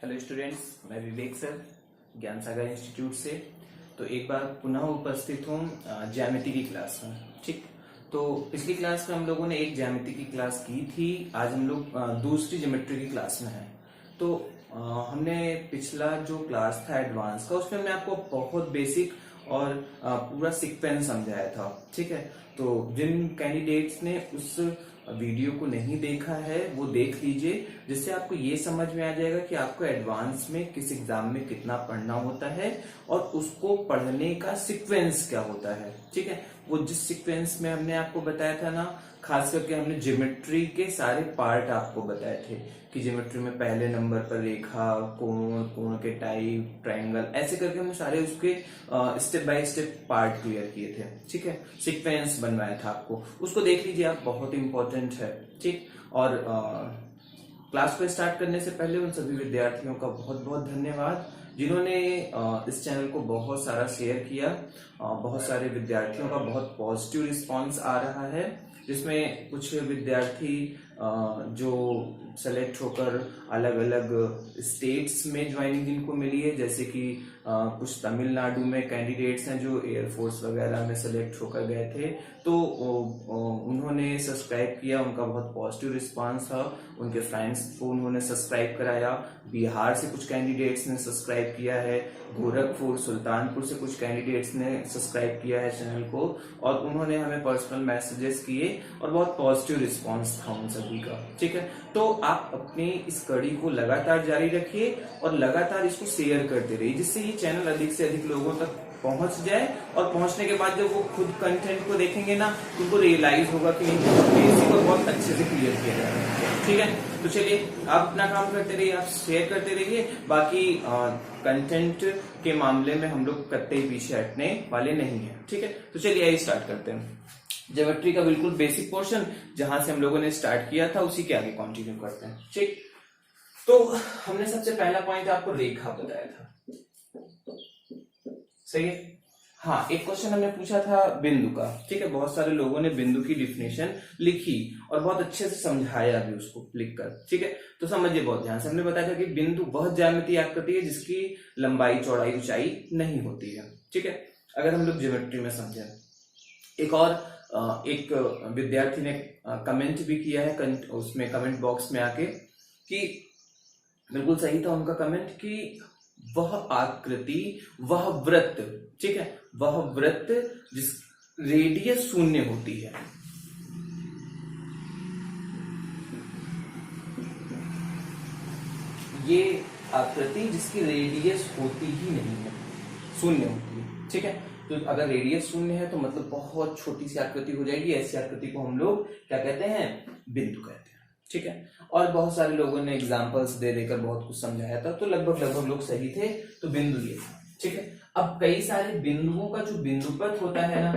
Hello students, मैं विवेक sir ज्ञान सागर institute से। तो एक बार पुनः उपस्थित हूँ ज्यामिति की क्लास में। ठीक, तो पिछली क्लास में हम लोगों ने एक ज्यामिति की क्लास की थी। आज हम लोग दूसरी ज्योमेट्री की क्लास में हैं। तो हमने पिछला जो क्लास था एडवांस का, उसमें हमने आपको बहुत बेसिक और पूरा सीक्वेंस समझाया था। ठीक है, तो जिन कैंडिडेट्स ने उस वीडियो को नहीं देखा है वो देख लीजिए, जिससे आपको ये समझ में आ जाएगा कि आपको एडवांस में किस एग्जाम में कितना पढ़ना होता है और उसको पढ़ने का सीक्वेंस क्या होता है। ठीक है, वो जिस सीक्वेंस में हमने आपको बताया था ना, खास करके हमने ज्योमेट्री के सारे पार्ट आपको बताए थे कि ज्योमेट्री में पहले नंबर पर रेखा, कोण, कोण के टाइप, ट्रायंगल, ऐसे करके हमने सारे उसके step by step part clear किए थे। ठीक है, सीक्वेंस बनवाया था आपको, उसको देख लीजिए आप, बहुत इंपॉर्टेंट है। ठीक, और क्लास को स्टार्ट करने से पहले उन सभी विद्यार्थियों का बहुत बहुत धन्यवाद जिन्होंने इस चैनल को बहुत सारा शेयर किया। बहुत सारे विद्यार्थियों का बहुत पॉजिटिव रिस्पांस आ रहा है, जिसमें कुछ विद्यार्थी जो सेलेक्ट होकर अलग अलग स्टेट्स में ज्वाइनिंग जिनको मिली है, जैसे कि कुछ तमिलनाडु में कैंडिडेट्स हैं जो एयरफोर्स वगैरह में सेलेक्ट होकर गए थे, तो उन्होंने सब्सक्राइब किया, उनका बहुत पॉजिटिव रिस्पांस था। उनके फ्रेंड्स को उन्होंने सब्सक्राइब कराया। बिहार से कुछ कैंडिडेट्स ने सब्सक्राइब किया है, गोरखपुर, सुल्तानपुर से कुछ कैंडिडेट्स ने सब्सक्राइब किया है चैनल को, और उन्होंने हमें पर्सनल मैसेजेस किए और बहुत पॉजिटिव रिस्पांस था उन सभी का। ठीक है, तो आप अपनी इस कड़ी को लगातार जारी रखिए और लगातार इसको शेयर करते रहिए, जिससे ये चैनल अधिक से अधिक लोगों तक पहुंच जाए, और पहुंचने के बाद जब वो खुद कंटेंट को देखेंगे ना, तो उनको रियलाइज होगा कि बेसिक को बहुत अच्छे से क्लियर किया जा रहा है। ठीक है, तो चलिए आप अपना काम करते रहिए, आप शेयर करते रहिए। बाकी कंटेंट के मामले में हम लोग कतई पीछे हटने वाले नहीं है। ठीक है, तो चलिए आइए स्टार्ट करते हैं। ज्योमेट्री का बिल्कुल बेसिक पोर्शन जहां से हम लोगों ने स्टार्ट किया था, उसी के आगे कंटिन्यू करते हैं। ठीक, तो हमने सबसे पहला पॉइंट आपको रेखा बताया था। सही है। हाँ, एक क्वेश्चन हमने पूछा था बिंदु का। ठीक है, बहुत सारे लोगों ने बिंदु की डिफिनेशन लिखी और बहुत अच्छे से समझाया भी उसको लिखकर। ठीक है, तो समझिए बहुत ध्यान से। हमने बताया था कि बिंदु वह ज्यामितीय आकृति है जिसकी लंबाई, चौड़ाई, ऊंचाई नहीं होती है। ठीक है, अगर हम लोग ज्योमेट्री में समझें। एक और एक विद्यार्थी ने कमेंट भी किया है उसमें कमेंट बॉक्स में आके, कि बिल्कुल सही था उनका कमेंट, कि वह आकृति, वह वृत्त, ठीक है, वह वृत्त जिस रेडियस शून्य होती है, ये आकृति जिसकी रेडियस होती ही नहीं है, शून्य होती है। ठीक है, तो अगर रेडियस शून्य है तो मतलब बहुत छोटी सी आकृति हो जाएगी। ऐसी आकृति को हम लोग क्या कहते हैं? बिंदु कहते हैं। ठीक है, और बहुत सारे लोगों ने एग्जांपल्स दे देकर बहुत कुछ समझाया था, तो लगभग लोग सही थे। तो बिंदु ये था। ठीक है, अब कई सारे बिंदुओं का जो बिंदुपथ होता है ना,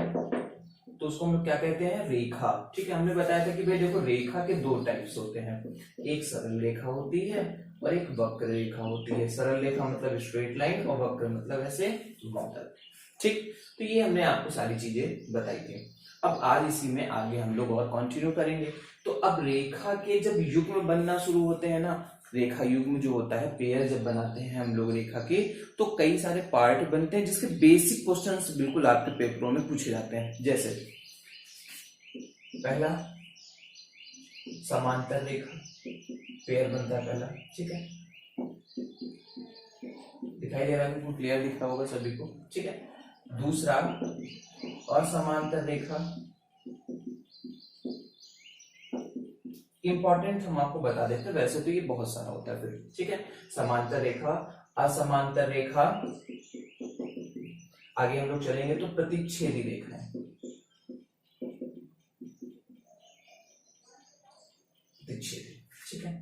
तो उसको हम लोग क्या कहते हैं? रेखा। ठीक है, हमने बताया था कि भाई देखो, रेखा के दो टाइप्स होते हैं, एक सरल रेखा होती है और एक वक्र रेखा होती है। सरल रेखा मतलब स्ट्रेट लाइन, और वक्र मतलब ऐसे घुमावदार। ठीक, तो ये हमने आपको सारी चीजें बताई थी। अब आज इसी में आगे हम लोग और कंटिन्यू करेंगे। तो अब रेखा के जब युग्म बनना शुरू होते हैं ना, रेखा युग्म जो होता है, पेयर जब बनाते हैं हम लोग रेखा के, तो कई सारे पार्ट बनते हैं जिसके बेसिक क्वेश्चंस बिल्कुल आपके पेपरों में पूछे जाते हैं। जैसे पहला समांतर रेखा, पेयर बनता है पहला। ठीक है, दिखाई दे रहा है, बिल्कुल क्लियर दिख रहा होगा सभी को। ठीक है, दूसरा असमांतर रेखा। इंपॉर्टेंट हम आपको बता देते हैं, वैसे तो ये बहुत सारा होता है फिर। ठीक है, समांतर रेखा, असमांतर रेखा, आगे हम लोग चलेंगे तो प्रतिच्छेदी रेखा है, प्रतिच्छेदी। ठीक है,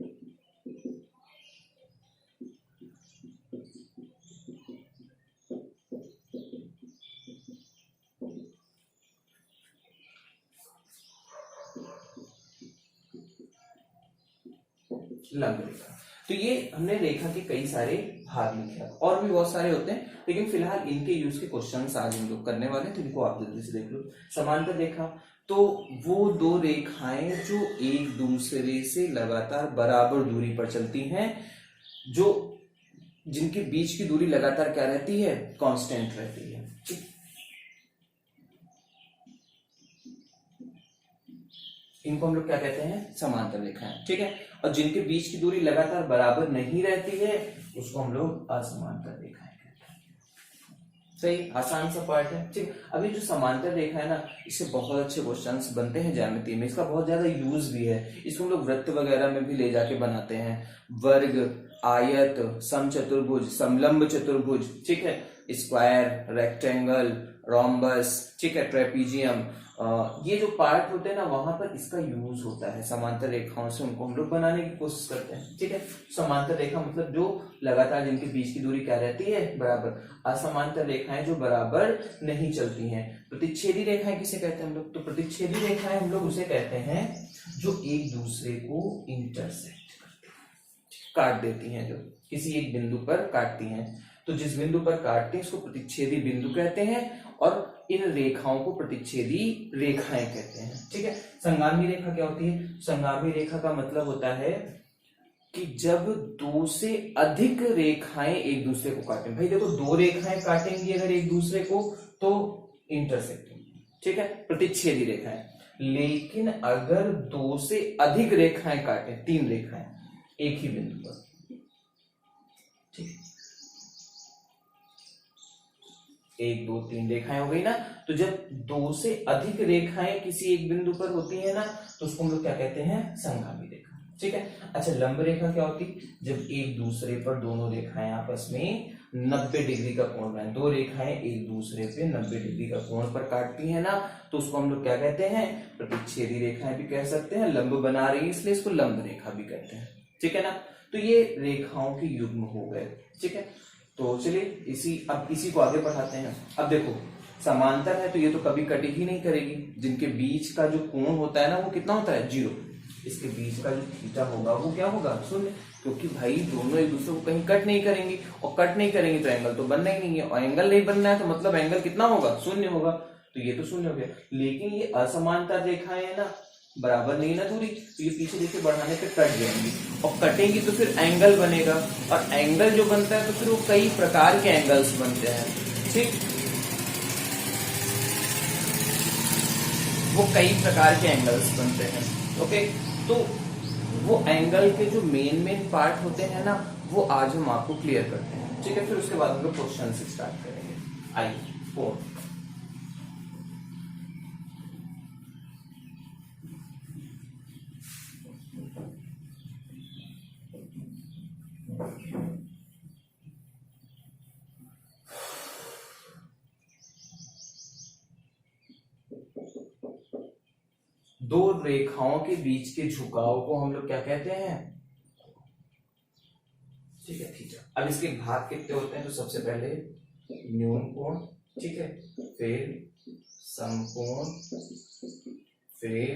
लंब रेखा। तो ये हमने रेखा के कई सारे भाग लिखे, और भी बहुत सारे होते हैं, लेकिन फिलहाल इनके यूज के क्वेश्चंस आज हम लोग करने वाले हैं, तो इनको आप जल्दी से देख लो। समांतर रेखा, तो वो दो रेखाएं जो एक दूसरे से लगातार बराबर दूरी पर चलती हैं, जो जिनके बीच की दूरी लगातार क्या रहती है, कांस्टेंट रहती है। ठीक, इनको हम लोग क्या कहते हैं, समांतर रेखाएं। ठीक है, और जिनके बीच की दूरी लगातार बराबर नहीं रहती है उसको हम लोग असमांतर रेखाएं कहते हैं। सही, आसान सा पार्ट है। ठीक, अभी जो समांतर रेखा है ना, इससे बहुत अच्छे क्वेश्चंस बनते हैं ज्यामिति में, इसका बहुत ज्यादा यूज भी है। इसको हम लोग वृत्त वगैरह में भी ले जाके बनाते हैं, वर्ग, आयत, समचतुर्भुज, समलंब चतुर्भुज, ठीक है, स्क्वायर, रेक्टेंगल, रोम्बस, ठीक है, ट्रेपीजियम, ये जो पार्ट होते हैं ना वहां पर इसका यूज होता है। समांतर रेखाओं से उनको हम लोग बनाने की कोशिश करते हैं। ठीक है, समांतर रेखा मतलब जो लगातार जिनके बीच की दूरी क्या रहती है, बराबर। असमांतर रेखाएं जो बराबर नहीं चलती हैं। प्रतिच्छेदी रेखाएं किसे कहते हैं हम लोग, तो प्रतिच्छेदी रेखाएं हम लोग उसे कहते हैं जो एक दूसरे को इंटरसेक्ट करती हैं, काट देती हैं, जो किसी एक बिंदु पर काटती हैं। तो जिस बिंदु पर काटते हैं उसको प्रतिच्छेदी बिंदु कहते हैं और इन रेखाओं को प्रतिच्छेदी रेखाएं कहते हैं। ठीक है, संगामी रेखा क्या होती है, संगामी रेखा का मतलब होता है कि जब दो से अधिक रेखाएं एक दूसरे को काटें। भाई देखो, दो रेखाएं काटेंगी अगर एक दूसरे को तो इंटरसेक्टिंग, ठीक है, प्रतिच्छेदी रेखाएं। लेकिन अगर दो से अधिक रेखाएं काटें, तीन रेखाएं एक ही बिंदु पर, ठीक है, एक दो तीन रेखाएं हो गई ना, तो जब दो से अधिक रेखाएं किसी एक बिंदु पर होती है ना तो उसको हम लोग क्या कहते हैं, संगामी रेखा। ठीक है, अच्छा, लंब रेखा क्या होती, जब एक दूसरे पर दोनों रेखाएं आपस में 90 डिग्री का कोण बनाए, दो रेखाएं एक दूसरे पे 90 डिग्री का कोण पर काटती है ना तो उसको हम लोग क्या कहते हैं, प्रतिच्छेदी रेखाएं भी कह सकते हैं। लंब बना रही है इसलिए इसको लंब रेखा भी कहते हैं। ठीक है ना, तो ये रेखाओं के युग्म हो गए। ठीक है, तो चलिए अब इसी को आगे बढ़ाते हैं। अब देखो, समांतर है तो ये तो कभी कटी ही नहीं करेगी। जिनके बीच का जो कोण होता है ना वो कितना होता है, 0। इसके बीच का जो थीटा होगा वो क्या होगा, 0, क्योंकि भाई दोनों एक दूसरे को कहीं कट नहीं करेंगी, और कट नहीं करेंगी तो एंगल तो बनना ही नहीं है, और एंगल नहीं बनना है तो मतलब एंगल कितना होगा, 0 होगा। तो ये तो 0 हो गया। लेकिन ये असमांतर रेखाएं है ना, बराबर नहीं ना दूरी, तो ये पीछे देखिए बढ़ाने पे कट जाएंगी, और कटेंगी तो फिर एंगल बनेगा, और एंगल जो बनता है तो फिर वो कई प्रकार के एंगल्स बनते हैं। ठीक, वो कई प्रकार के एंगल्स बनते हैं। ओके, तो वो एंगल के जो मेन पार्ट होते हैं ना वो आज हम आपको क्लियर करते हैं। ठीक है, फिर उसके बाद हम लोग क्वेश्चन से स्टार्ट करेंगे। आइए, 4 दो रेखाओं के बीच के झुकाव को हम लोग क्या कहते हैं, ठीक है, थीटा। अब इसके भाग कितने होते हैं, तो सबसे पहले न्यून कोण, ठीक है, फिर समकोण, फिर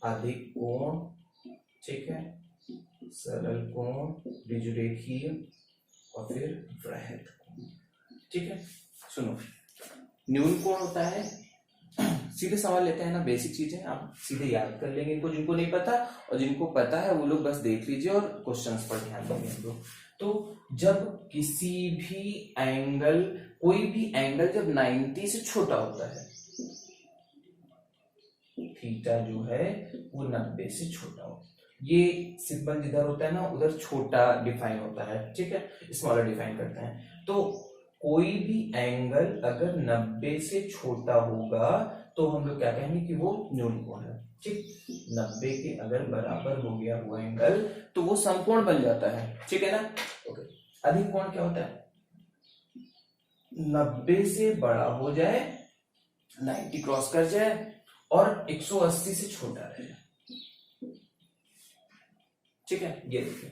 अधिक कोण, ठीक है, सरल कोण, ऋजुरेखीय, और फिर वृहद कोण। ठीक है, सुनो, न्यून कोण होता है, सीधे सवाल लेते हैं ना, बेसिक चीजें आप सीधे याद कर लेंगे इनको, जिनको नहीं पता, और जिनको पता है वो लोग बस देख लीजिए और क्वेश्चंस पर ध्यान देंगे हम लोग। तो जब किसी भी एंगल, कोई भी एंगल जब 90 से छोटा होता है, थीटा जो है वो 90 से छोटा हो, ये सिंबल जिधर होता है ना उधर छोटा डिफाइन होता है। ठीक है, स्मॉलर डिफाइन करते हैं। तो कोई भी एंगल अगर 90 से छोटा होगा तो हम लोग क्या कहेंगे कि वो न्यून कोण है। ठीक, 90 के अगर बराबर हो गया वो एंगल तो वो समकोण बन जाता है। ठीक है ना, ओके। अधिक कोण क्या होता है, 90 से बड़ा हो जाए, 90 क्रॉस कर जाए और 180 से छोटा रहे। ठीक है, ये देखिए,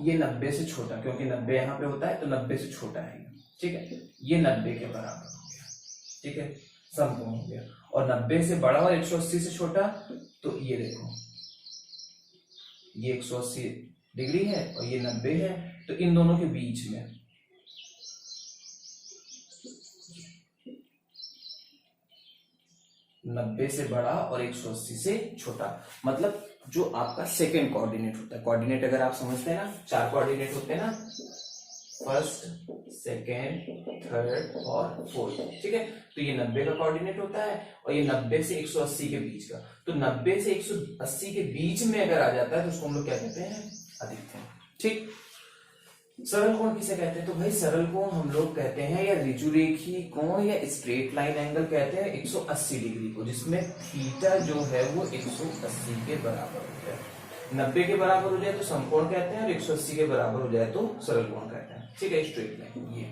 ये 90 से छोटा, क्योंकि 90 यहां पे होता है तो 90 से छोटा है। ठीक है, ये 90 के बराबर हो गया। ठीक है, समकोण हो गया। और 90 से बड़ा और 180 से छोटा, तो ये देखो, ये 180 डिग्री है और ये 90 है, तो इन दोनों के बीच में 90 से बड़ा और 180 से छोटा। मतलब जो आपका सेकेंड कोऑर्डिनेट होता है, कोऑर्डिनेट अगर आप समझते हैं ना, 4 कोऑर्डिनेट होते हैं ना, फर्स्ट, सेकेंड, थर्ड और फोर्थ, ठीक है। तो ये 90 का कोऑर्डिनेट होता है और ये 90 से 180 के बीच का। तो 90 से 180 के बीच में अगर आ जाता है तो उसको हम लोग क्या कहते हैं, अधिकतम, ठीक। सरल कोण किसे कहते हैं, तो भाई सरल कोण हम लोग कहते हैं या ऋजुरेखी कोण या स्ट्रेट लाइन एंगल कहते हैं 180 डिग्री को, जिसमें थीटा जो है वो 180 के बराबर हो जाए। 90 के बराबर हो जाए तो समकोण कहते हैं और 180 के बराबर हो जाए तो सरल कोण कहते हैं, ठीक है। स्ट्रेट लाइन ये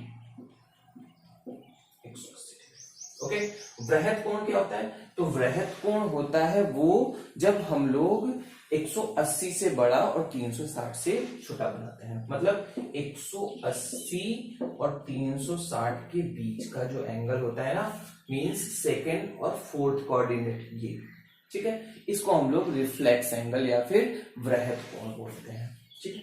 180 डिग्री, ओके। वृहद कोण क्या होता है, तो वृहद कोण होता है वो जब हम लोग 180 से बड़ा और 360 से छोटा बनाते हैं। मतलब 180 और 360 के बीच का जो एंगल होता है ना, मींस सेकेंड और फोर्थ कोऑर्डिनेट, ये, ठीक है। इसको हम लोग रिफ्लेक्स एंगल या फिर वृहद कोण बोलते हैं, ठीक है।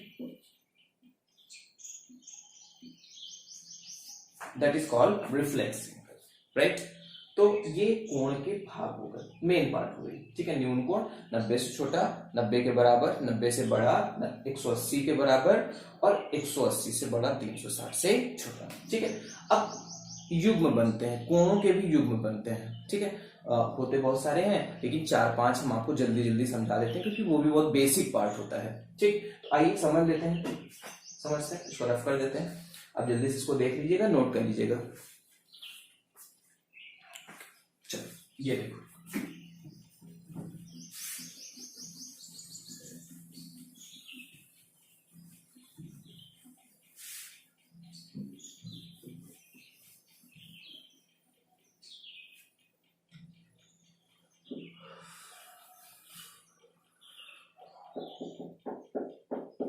That is called reflex angle, right. तो ये कोण के भाग हो गए, मेन पार्ट हो गई, ठीक है। न्यून कोण 90 से छोटा, 90 के बराबर, 90 से बड़ा, 180 के बराबर और 180 से बड़ा, 360 से छोटा, ठीक है। अब युग्म बनते हैं, कोणों के भी युग्म बनते हैं, ठीक है। होते बहुत सारे हैं लेकिन 4-5 हम आपको जल्दी जल्दी समझा देते हैं क्योंकि वो भी बहुत बेसिक पार्ट होता है, ठीक। तो आइए समझ लेते हैं, समझते हैं, इसको रफ कर देते हैं। अब जल्दी से इसको देख लीजिएगा, नोट कर लीजिएगा। चलो ये देखो,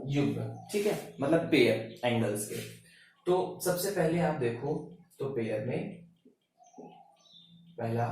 युग्म, ठीक है, मतलब पेयर एंगल्स के। तो सबसे पहले आप देखो तो पेयर में पहला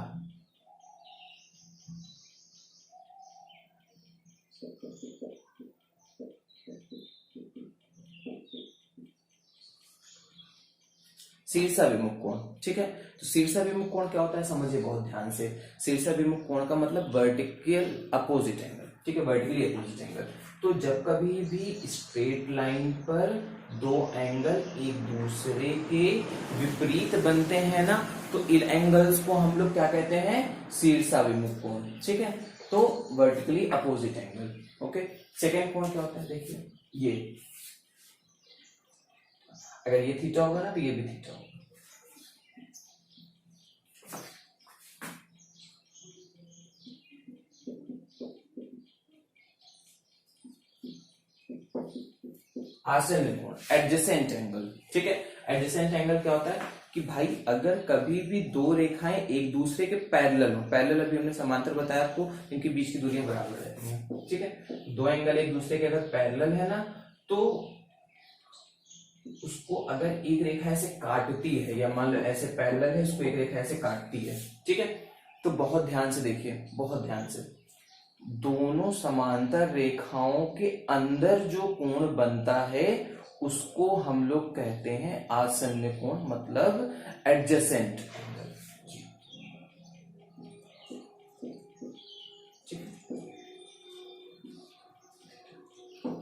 शीर्षाभिमुख कोण, ठीक है। तो शीर्षाभिमुख कोण क्या होता है, समझिए बहुत ध्यान से। शीर्षाभिमुख कोण का मतलब वर्टिकल अपोजिट एंगल, ठीक है, वर्टिकली अपोजिट एंगल। तो जब कभी भी स्ट्रेट लाइन पर दो एंगल एक दूसरे के विपरीत बनते हैं ना, तो इन एंगल्स को हम लोग क्या कहते हैं, शीर्षाभिमुख कोण, ठीक है। तो vertically opposite angle, okay. Second कोण क्या होता है, देखिए ये, अगर ये थीटा होगा ना तो ये भी थीटा होगा। आसन्न कोण, एडजेसेंट एंगल, ठीक है। एडजेसेंट एंगल क्या होता है कि भाई अगर कभी भी दो रेखाएं एक दूसरे के पैरेलल हो, पैरेलल अभी हमने समांतर बताया आपको, इनके बीच की दूरियां बराबर रहती हैं, ठीक है। दो एंगल एक दूसरे के अगर पैरेलल है ना, तो उसको अगर एक रेखा ऐसे काटती है, या मान लो ऐसे पैरेलल है, इसको एक रेखा ऐसे काटती है, ठीक है। तो बहुत ध्यान से देखिए, बहुत ध्यान से, दोनों समांतर रेखाओं के अंदर जो कोण बनता है उसको हम लोग कहते हैं आसन्न कोण, मतलब एडजेसेंट एंगल, ठीक है।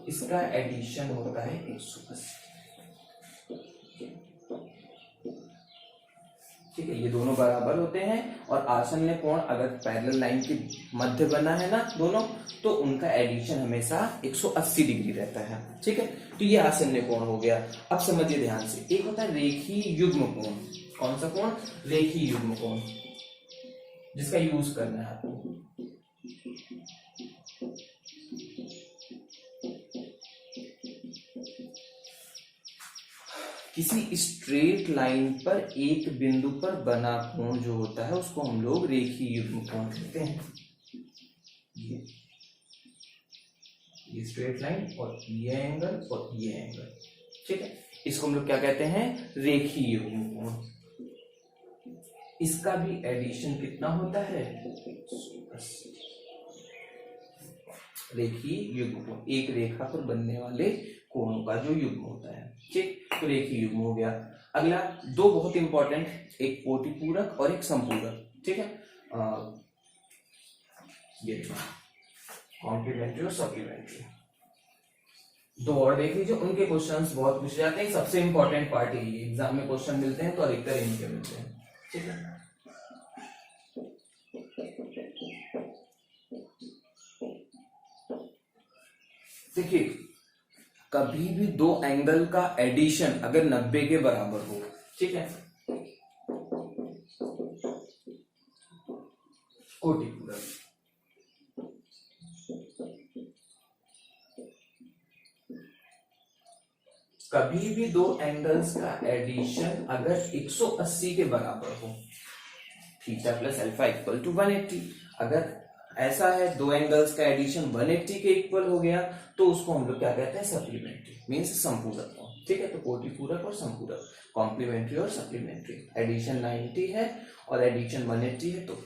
इसका एडिशन होता है 180, ठीक है। ये दोनों बराबर होते हैं और आसन्न कोण अगर पैरेलल लाइन के मध्य बना है ना दोनों, तो उनका एडिशन हमेशा 180 डिग्री रहता है, ठीक है। तो ये आसन्न कोण हो गया। अब समझिए ध्यान से, एक होता है रेखीय युग्म कोण। कौन सा कोण, रेखीय युग्म कोण, जिसका यूज करना है आपको। किसी स्ट्रेट लाइन पर एक बिंदु पर बना कोण जो होता है उसको हम लोग रेखीय युग्म कोण कहते हैं। ये स्ट्रेट लाइन और ये एंगल और ये एंगल, ठीक है, इसको हम लोग क्या कहते हैं, रेखीय युग्म कोण। इसका भी एडिशन कितना होता है, रेखीय युग्म कोण, एक रेखा पर बनने वाले कोणों का जो युग्म होता है, ठीक। तो रेखीय युग्म हो गया। अगला दो बहुत इंपॉर्टेंट, एक कोटिपूरक और एक संपूरक, ठीक है। ये कॉम्प्लीमेंट्री और सप्लीमेंट्री। दो और देख लीजिए, उनके क्वेश्चंस बहुत पूछे जाते हैं। सबसे इंपॉर्टेंट पार्ट है, एग्जाम में क्वेश्चन मिलते हैं तो अधिकतर इनके मिलते हैं, ठीक है। देखिए, कभी भी दो एंगल का एडिशन अगर 90 के बराबर हो, ठीक है, कोटिपूरक। कभी भी दो एंगल्स का एडिशन अगर 180 के बराबर हो, theta plus alpha equal to 180, अगर ऐसा है दो एंगल्स का एडिशन 180 के इक्वल हो गया तो उसको हम लोग क्या कहते हैं, सप्लीमेंट्री, मींस संपूरक, ठीक है। तो कोटिपूरक और संपूरक, कॉम्प्लीमेंट्री और सप्लीमेंट्री। एडिशन 90 है और एडिशन 180 है तो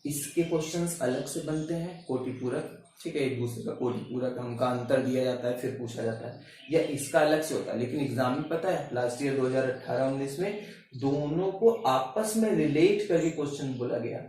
इसके क्वेश्चंस अलग से बनते हैं। कोटिपूरक, ठीक है, एक दूसरे का कोटिपूरक, उनका अंतर दिया जाता है फिर पूछा जाता है, या इसका अलग से होता है। लेकिन एग्जाम में पता है लास्ट ईयर 2018-19 में दोनों को आपस में रिलेट करके क्वेश्चन बोला गया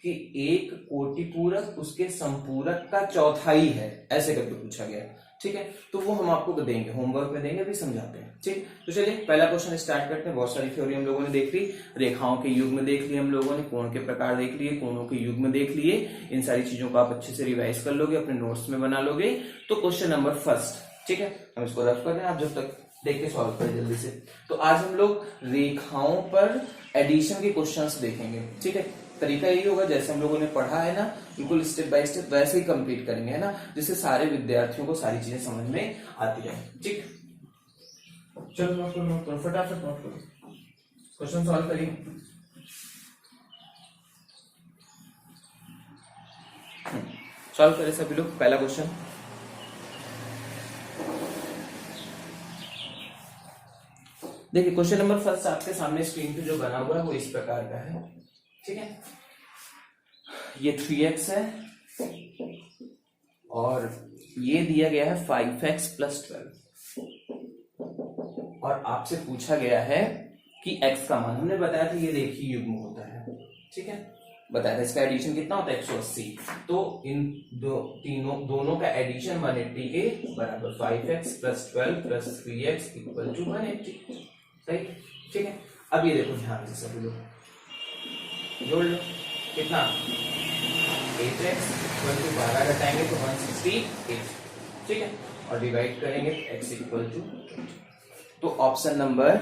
कि एक कोटिपूरक उसके संपूरक का चौथाई है, ऐसे करके पूछा गया, ठीक है। तो वो हम आपको देंगे, होमवर्क में देंगे, भी समझाते हैं, ठीक। तो चलिए पहला क्वेश्चन स्टार्ट करते हैं। बहुत सारी थ्योरी हम लोगों ने देख ली, रेखाओं के युग्म देख लिए हम लोगों ने, कोण के प्रकार देख लिए, कोणों के युग्म देख लिए। इन सारी चीजों को आप अच्छे से रिवाइज कर लोगे, अपने नोट्स में बना लोगे। तो क्वेश्चन नंबर फर्स्ट, ठीक है, हम इसको रफ कर रहे हैं, आप जब तक देख के सॉल्व करें जल्दी से। तो आज हम लोग रेखाओं पर एडिशन के क्वेश्चंस देखेंगे, ठीक है। तरीका यही होगा जैसे हम लोगों ने पढ़ा है ना, बिल्कुल स्टेप बाय स्टेप वैसे ही कंप्लीट करेंगे, है ना, जिससे सारे विद्यार्थियों को सारी चीजें समझ में आती है, ठीक। चलो नोट करो, फटाफट नोट करो, क्वेश्चन सॉल्व करिए। सॉल्व करें सभी लोग। पहला क्वेश्चन, देखिए क्वेश्चन नंबर फर्स्ट आपके सामने स्क्रीन पे जो बना हुआ है वो इस प्रकार का है, ठीक है। ये 3x है और ये दिया गया है 5x प्लस 12 और आपसे पूछा गया है कि x का मान, हमने बताया था ये रेखीय युग्म होता है, ठीक है, बताया था इसका एडिशन कितना होता है 180। तो इन दोनों का एडिशन 180 के बराबर, 5x plus 12 plus 3x equal to 180, सही, ठीक है। अब ये देखो ध्यान से सभी लोग जोड़ लो, कितना 8x इक्वल टू 12 घटाएंगे तो 168, ठीक है, और डिवाइड करेंगे x इक्वल टू, तो ऑप्शन नंबर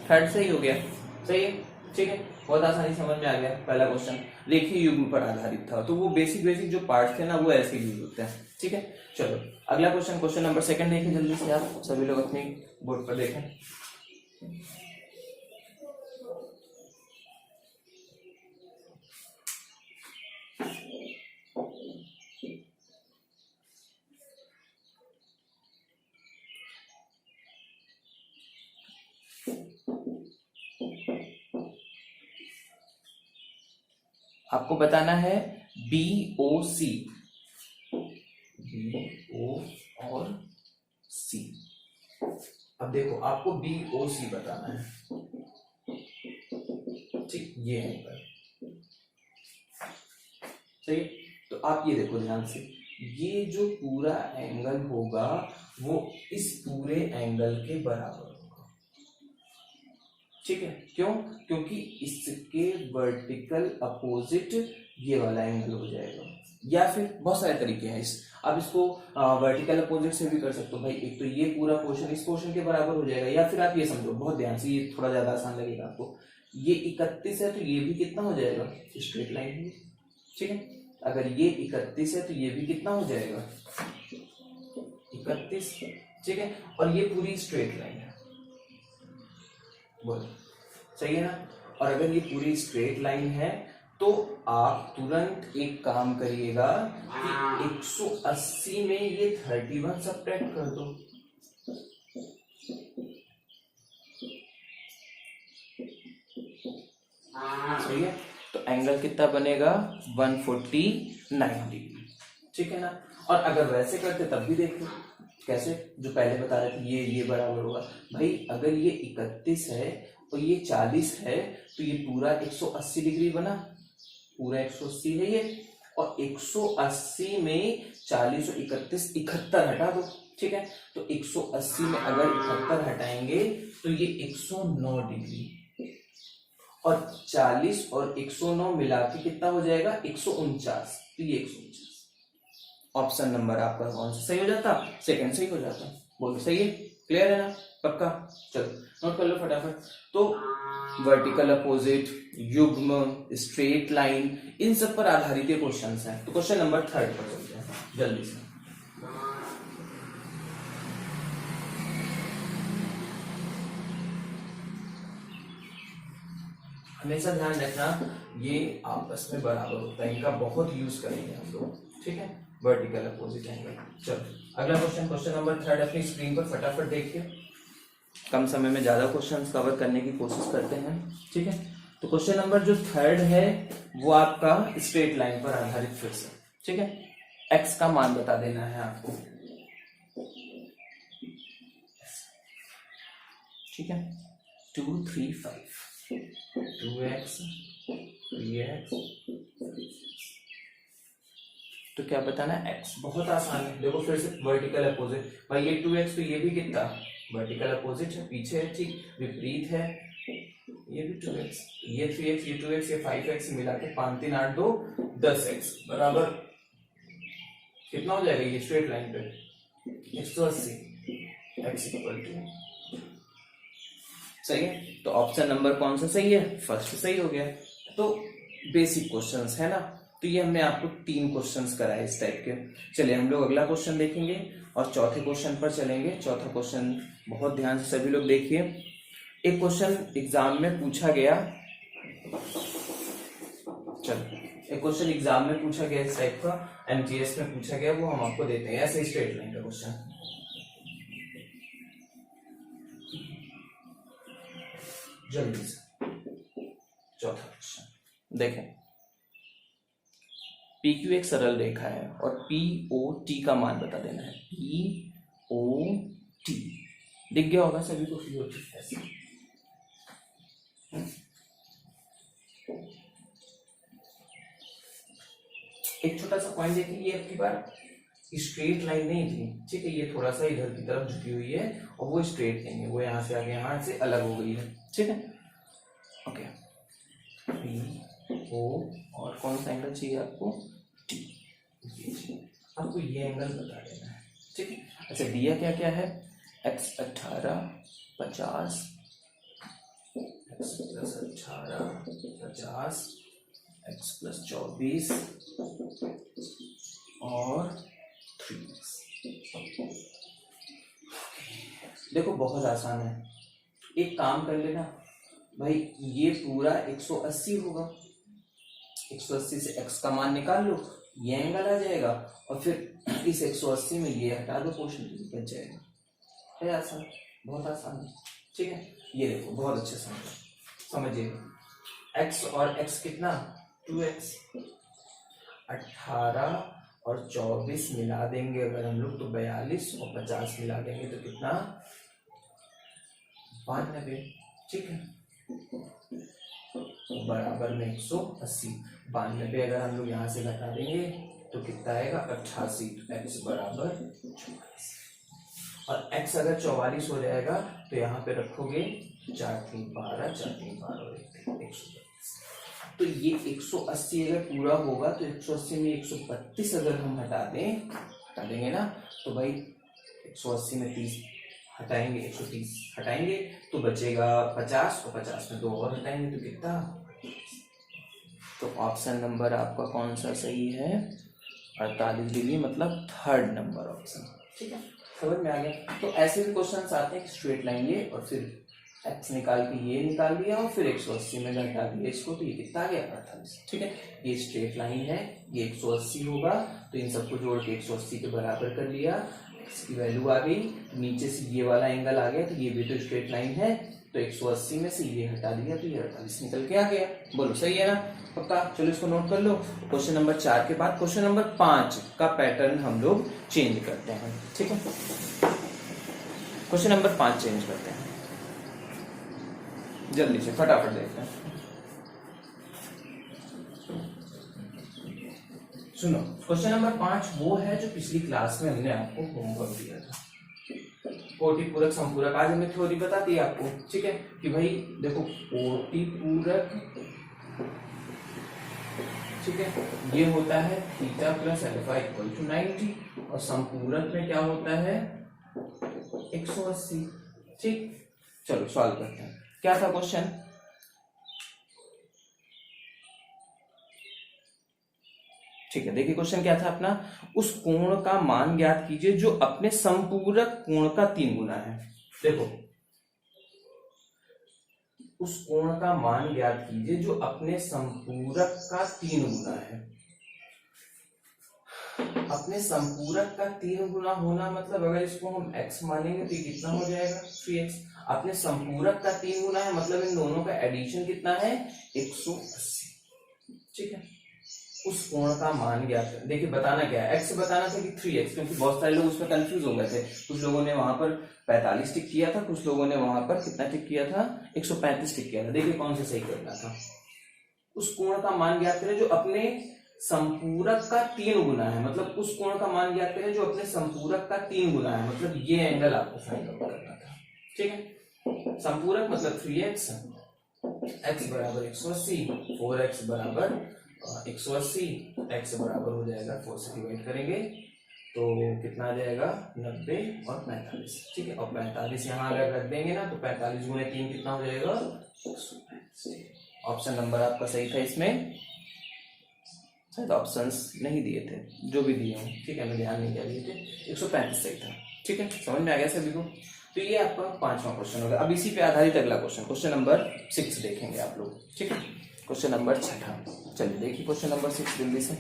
थर्ड सही हो गया, सही है, ठीक है। बहुत आसानी समझ में आ गया। पहला क्वेश्चन रेखीय युग्म पर आधारित था, तो वो बेसिक जो पार्ट थे ना वो ऐसे यूज होते हैं, ठीक है। चलो अगला क्वेश्चन, क्वेश्चन नंबर सेकंड देखें जल्दी से, आप सभी लोग अपने बोर्ड पर देखें। आपको बताना है BOC, BO और C। अब देखो आपको BOC बताना है, ठीक, ये एंगल, सही। तो आप ये देखो ध्यान से, ये जो पूरा एंगल होगा वो इस पूरे एंगल के बराबर होगा, ठीक है। क्यों? क्योंकि इसके वर्टिकल अपोजिट ये वाला एंगल हो जाएगा, या फिर बहुत सारे तरीके हैं आप इसको वर्टिकल अपोजिट से भी कर सकते हो भाई। एक तो ये पूरा पोर्शन इस पोर्शन के बराबर हो जाएगा, या फिर आप ये समझो बहुत ध्यान से, ये थोड़ा ज्यादा आसान लगेगा आपको। ये 31 है तो ये भी कितना हो जाएगा, स्ट्रेट लाइन, ठीक है। अगर ये 31 है तो ये भी कितना हो जाएगा 31, ठीक है। और ये पूरी स्ट्रेट लाइन है, बोलो सही है ना। और अगर ये पूरी स्ट्रेट लाइन है तो आप तुरंत एक काम करिएगा कि 180 में ये 31 सब्ट्रैक्ट कर दो, सही है। तो एंगल कितना बनेगा 149 डिग्री, ठीक है ना। और अगर वैसे करते तब भी देख लो कैसे, जो पहले बता रहे थे ये बराबर होगा भाई। अगर ये 31 है और ये 40 है तो ये पूरा 180 डिग्री बना, पूरा 180 है ये, और 180 में 40 और 31 71 हटा दो, ठीक है। तो 180 में अगर 71 हटाएंगे तो ये 109 डिग्री, और 40 और 109 मिला के कितना हो जाएगा 149, तो ये 149। ऑप्शन नंबर आपका कौन सा सही हो जाता? सेकंड सही हो जाता। बोलो सही है, क्लियर है ना, पक्का? चलो नोट कर लो फटाफट। तो वर्टिकल अपोजिट, युग्म, स्ट्रेट लाइन, इन सब पर आधारित ये क्वेश्चन है। तो क्वेश्चन नंबर 3 पर चलते हैं जल्दी से। हमेशा ध्यान रखना ये आपस में बराबर होता है, इनका बहुत यूज करेंगे हम लोग, ठीक है। Vertical opposite angle. चलो अगला क्वेश्चन, क्वेश्चन नंबर 3 अपनी स्क्रीन पर फटाफट देखिए। कम समय में ज्यादा क्वेश्चंस कवर करने की कोशिश करते हैं, ठीक है। तो क्वेश्चन नंबर जो 3 है वो आपका स्ट्रेट लाइन पर आधारित फिर से, ठीक है। एक्स का मान बता देना है आपको, ठीक है। 2 3 5 2x 3x, तो क्या बताना है x। बहुत आसान है, देखो फिर से वर्टिकल अपोजिट, भाई ये 2x तो ये भी कितना वर्टिकल अपोजिट है, पीछे है, ठीक, विपरीत है, ये भी 2x, ये 3x, ये 2x, ये 5x मिला के 5 3 8 2 10x बराबर कितना हो जाएगा ये स्ट्रेट लाइन पे 180, x इक्वल टू, सही है। तो ऑप्शन नंबर कौन सा सही है? फर्स्ट सही हो गया। तो बेसिक क्वेश्चंस है ना, तो ये हमने आपको 3 क्वेश्चंस कराए इस टाइप के। चलिए हम लोग अगला क्वेश्चन देखेंगे और चौथे क्वेश्चन पर चलेंगे। चौथा क्वेश्चन बहुत ध्यान से सभी लोग देखिए। एक क्वेश्चन एग्जाम में पूछा गया, चलो एक क्वेश्चन एग्जाम में पूछा गया इस टाइप का, एमटीएस में पूछा गया, वो हम आपको देते हैं ऐसे स्ट्रेट लाइन का क्वेश्चन। जल्दी से चौथा क्वेश्चन देखें। पी क्यू एक सरल रेखा है और पी ओ टी का मान बता देना है। पी ओ टी दिख गया होगा सभी को, पी ओ टी ऐसे। एक छोटा सा पॉइंट देखिए, ये आपकी बार स्ट्रेट लाइन नहीं थी, ठीक है, ये थोड़ा सा इधर की तरफ झुकी हुई है और वो स्ट्रेट नहीं है, वो यहाँ से आगे यहाँ से अलग हो गई है, ठीक है। ओके, पी ओ और कौन सा एंगल चाहिए आपको? टी। आपको ये एंगल बता देना है, ठीक है। अच्छा दिया क्या क्या है? x 18 50, x plus 18 50, x plus 24 और 3x। देखो बहुत आसान है, एक काम कर लेना भाई, ये पूरा 180 होगा, 180 से x का मान निकाल लो, ये एंगल आ जाएगा, और फिर इस 180 में ये हटा दो, पोर्शन बच जाएगा। है आसान, बहुत आसान है, ठीक है। ये देखो बहुत अच्छे से समझिए, x और x कितना 2x, 18 और 24 मिला देंगे अगर हम लोग तो 42, और 50 मिला देंगे तो कितना 92, ठीक है, बराबर में 180। 92 अगर हम लोग यहाँ से घटा देंगे तो कितना आएगा 88, तो x बराबर 44, और x अगर 44 हो जाएगा तो यहाँ पे रखोगे 4 3 12, 4 3 12 और 132। तो ये 180 अगर पूरा होगा तो 180 में 132 अगर हम हटा देंगे ना, तो भाई 180 में 30 हटाएंगे, 130 हटाएंगे तो बचेगा 50, और 50 में 2 और हटाएंगे तो कितना। तो ऑप्शन नंबर आपका कौन सा सही है? 48 डिग्री, मतलब 3rd नंबर ऑप्शन, ठीक है। समझ में आ गया? तो ऐसे भी क्वेश्चन आते हैं कि स्ट्रेट लाइन ये और फिर x निकाल के ये निकाल लिया और फिर 180 में घटा दिया इसको, तो ये कितना आ गया 48, ठीक है। ये स्ट्रेट लाइन है, ये 180 होगा, तो इन सबको जोड़ के 180 के बराबर कर लिया, x की वैल्यू आ गई, नीचे से ये वाला एंगल आ गया, तो ये भी तो स्ट्रेट लाइन है, तो 180 में से ये हटा दिया तो ये 48 निकल के आ गया। बोलो सही है ना, पक्का? चलो इसको नोट कर लो। क्वेश्चन नंबर 4 के बाद क्वेश्चन नंबर 5 का पैटर्न हम लोग चेंज करते हैं, ठीक है। क्वेश्चन नंबर 5 चेंज करते हैं, जल्दी से फटाफट देखते हैं। सुनो, क्वेश्चन नंबर 5 वो है जो पिछली क्लास में हमने आपको होमवर्क दिया था, कोटि पूरक संपूरक। आज हमने थ्योरी बता दी आपको, ठीक है, कि भाई देखो कोटि पूरक, ठीक है, ये होता है theta plus alpha equal to 90 और संपूरक में क्या होता है 180। ठीक, चलो सॉल्व करते हैं। क्या था क्वेश्चन? ठीक है, देखिए क्वेश्चन क्या था अपना, उस कोण का मान ज्ञात कीजिए जो अपने संपूरक कोण का 3 गुना है। देखो, उस कोण का मान ज्ञात कीजिए जो अपने संपूरक का 3 गुना है। अपने संपूरक का 3 गुना होना मतलब अगर इसको हम x मानेंगे तो ये कितना हो जाएगा 3x। अपने संपूरक का 3 गुना है मतलब इन दोनों का एडिशन कितना है 180। ठीक है, उस कोण का मान ज्ञात कर। देखिए बताना क्या है, x बताना था कि 3x, क्योंकि बहुत सारे लोग उसमें कंफ्यूज हो गए थे। कुछ लोगों ने वहां पर 45 टिक किया था, कुछ लोगों ने वहां पर कितना टिक किया था 135 टिक किया था। देखिए कौन सा सही करना था। उस कोण का मान ज्ञात करें जो अपने संपूरक का 3 गुना है, मतलब उस कोण का मान ज्ञात करें जो अपने संपूरक का 3 गुना है, मतलब ये एंगल आपको फाइंड आउट करना था। ठीक है, संपूरक मतलब 3x, x बराबर 180, 4x बराबर 180, x बराबर हो जाएगा 4 से डिवाइड करेंगे तो कितना आ जाएगा 90 और 45। ठीक है, और 45 यहाँ अगर रख देंगे ना तो 45 गुणे 3 कितना हो जाएगा 135। ऑप्शन नंबर आपका सही था। इसमें शायद ऑप्शंस नहीं दिए थे, जो भी दिए हैं ठीक है, मैं ध्यान नहीं दिए थे, 135 सही था। ठीक है, समझ में आ गया सभी को। तो ये आपका 5वां क्वेश्चन होगा। अब इसी पे आधारित अगला क्वेश्चन, क्वेश्चन नंबर 6 देखेंगे आप लोग। ठीक है, क्वेश्चन नंबर 6। चलिए देखिए क्वेश्चन नंबर 6 जल्दी से।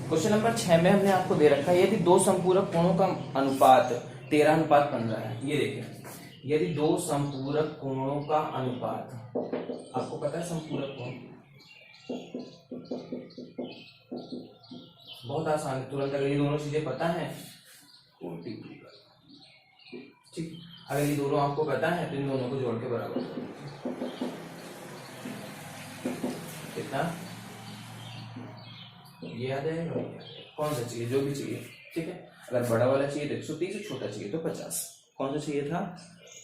क्वेश्चन नंबर 6 में हमने आपको दे रखा है यदि दो संपूरक कोणों का अनुपात 13:15 है। ये देखिए, यदि दो संपूरक कोणों का अनुपात, आपको पता है संपूरक कोण बहुत आसान है, तुरंत अगर ये दोनों चीजें पता है कोटि पूरक। ठीक, अगर ये दोनों आपको पता है तो इन दोनों को जोड़ के बराबर कितना ये आ जाएगा। कौन सा चाहिए, जो भी चाहिए। ठीक है, अगर बड़ा वाला चाहिए तो 130, छोटा चाहिए तो 50। कौन सा चाहिए था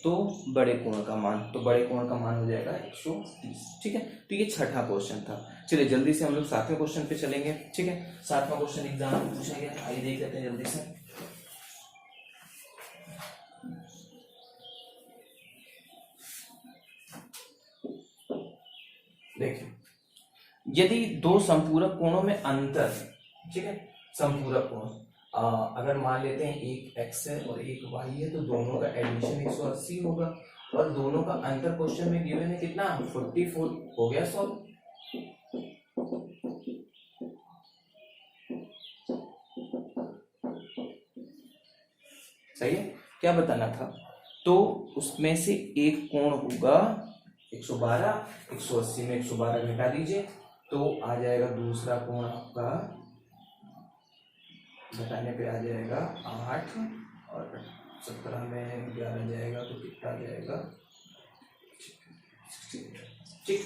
तो बड़े कोण का मान, तो बड़े कोण का मान हो जाएगा 130। ठीक है, तो ये 6ठा क्वेश्चन था। चलिए जल्दी से हम लोग 7वें क्वेश्चन पे चलेंगे। ठीक है, 7वां क्वेश्चन एग्जाम में पूछा गया, आइए देख लेते हैं जल्दी से। देखिए, यदि दो संपूरक कोणों में अंतर, ठीक है, संपूरक कोण अगर मान लेते हैं एक x है और एक y है तो दोनों का एडिशन 180 होगा और दोनों का अंतर क्वेश्चन में गिवन है कितना 44। हो गया सॉल्व। सही है, क्या बताना था तो उसमें से एक कोण होगा 112, 180 में 112 घटा दीजिए तो आ जाएगा दूसरा कोण आपका, घटाने पे आ जाएगा 8 और 17 में 11 जाएगा तो कितना आ जाएगा 68। ठीक,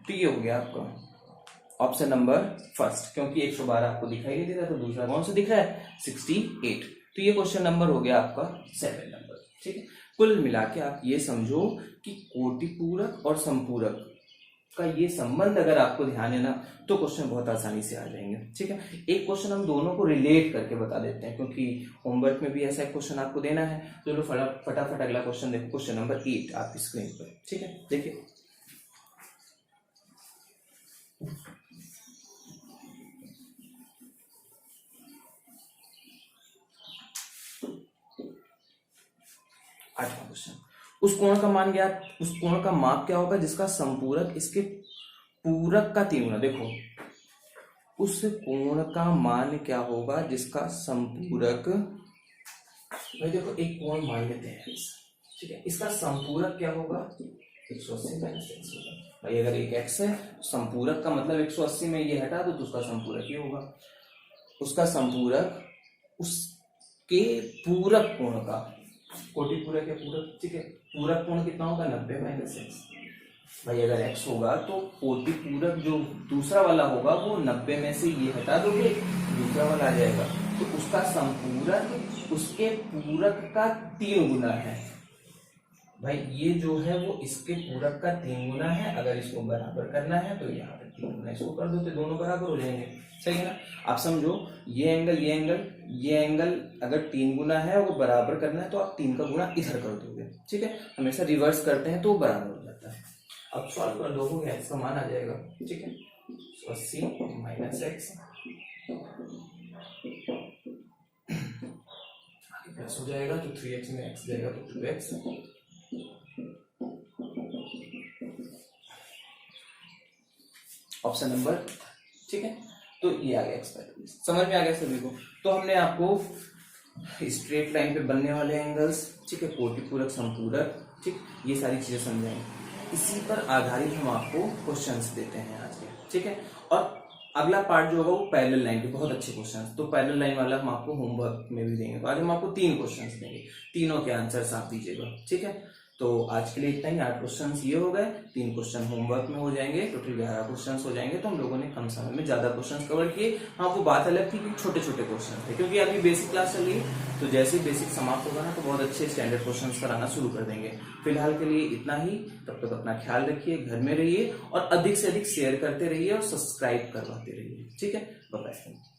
तो ये हो गया आपका ऑप्शन नंबर फर्स्ट, क्योंकि 112 आपको दिखाई नहीं दे रहा तो दूसरा कौन सा दिख रहा है 68। तो ये क्वेश्चन नंबर हो गया आपका 7 नंबर। ठीक है, कुल मिला के आप ये समझो कि कोटि पूरक और संपूरक का ये संबंध अगर आपको ध्यान है ना तो क्वेश्चन बहुत आसानी से आ जाएंगे। ठीक है, एक क्वेश्चन हम दोनों को रिलेट करके बता देते हैं क्योंकि होमवर्क में भी ऐसा एक क्वेश्चन आपको देना है। तो लो फटाफट अगला क्वेश्चन देखो, क्वेश्चन नंबर 8 आपकी स्क्रीन पर। ठीक है, देखिए क्वेश्चन, उस कोण का मान ज्ञात, उस कोण का माप क्या होगा जिसका संपूरक इसके पूरक का 3 गुना। देखो, उस कोण का मान क्या होगा जिसका संपूरक, भाई देखो एक कोण मान लेते हैं, ठीक है, इसका संपूरक क्या होगा 180 माइनस x होगा। भाई अगर एक x है संपूरक का मतलब 180 में ये हटा दो तो उसका संपूरक ये होगा। उसका संपूरक उसके पूरक कोण का, कोटि पूरक है पूरक, ठीक है, पूरक कोण कितना होगा 90 माइनस एक्स। भाई अगर x होगा तो कोटि पूरक जो दूसरा वाला होगा वो 90 में से ये हटा दोगे, दूसरा वाला आ जाएगा, तो उसका संपूरक उसके पूरक का 3 गुना है। भाई ये जो है वो इसके पूरक का 3 गुना है। अगर इसको बराबर करना है तो यहाँ पे 3 गुना इसको कर दो तो दोनों बराबर हो जाएंगे, सही है ना। आप समझो ये एंगल अगर 3 गुना है वो बराबर करना है तो आप 3 का गुना इधर कर दोगे, ठीक है। हमेशा रिवर्स करते हैं तो बराबर हो जाता है। अब सॉल्व कर दोगे एक्स का मान आ जाएगा, ठीक है। 80 माइनस एक्स प्लस हो जाएगा तो 3x में x जाएगा तो 2x। ऑप्शन नंबर, ठीक है। तो ये आ गया एक्स, समझ में आ गया सभी को। तो हमने आपको स्ट्रेट लाइन पे बनने वाले एंगल्स, ठीक है, कोटि पूरक संपूरक, ठीक, ये सारी चीजें समझाएंगे। इसी पर आधारित हम आपको क्वेश्चंस देते हैं आज के, ठीक है। और अगला पार्ट जो होगा वो पैरेलल लाइन के बहुत अच्छे क्वेश्चंस, तो पैरेलल लाइन वाला हम आपको होमवर्क में भी देंगे। तो आज हम आपको 3 क्वेश्चंस देंगे, तीनों के आंसर्स आप दीजिएगा, ठीक है। तो आज के लिए इतना ही, 8 क्वेश्चंस ये हो गए, 3 क्वेश्चन होमवर्क में हो जाएंगे, टोटल 11 क्वेश्चंस हो जाएंगे। तो हम लोगों ने कम समय में ज्यादा क्वेश्चंस कवर किए। हाँ वो बात अलग थी कि छोटे छोटे क्वेश्चन थे, क्योंकि अभी बेसिक क्लास चल रही है, तो जैसे ही बेसिक समाप्त होगा ना तो बहुत अच्छे स्टैंडर्ड क्वेश्चंस कराना शुरू कर देंगे। फिलहाल के लिए इतना ही, तब तक अपना ख्याल रखिए, घर में रहिए और अधिक से अधिक शेयर करते रहिए और सब्सक्राइब करवाते रहिए, ठीक है। Bye bye.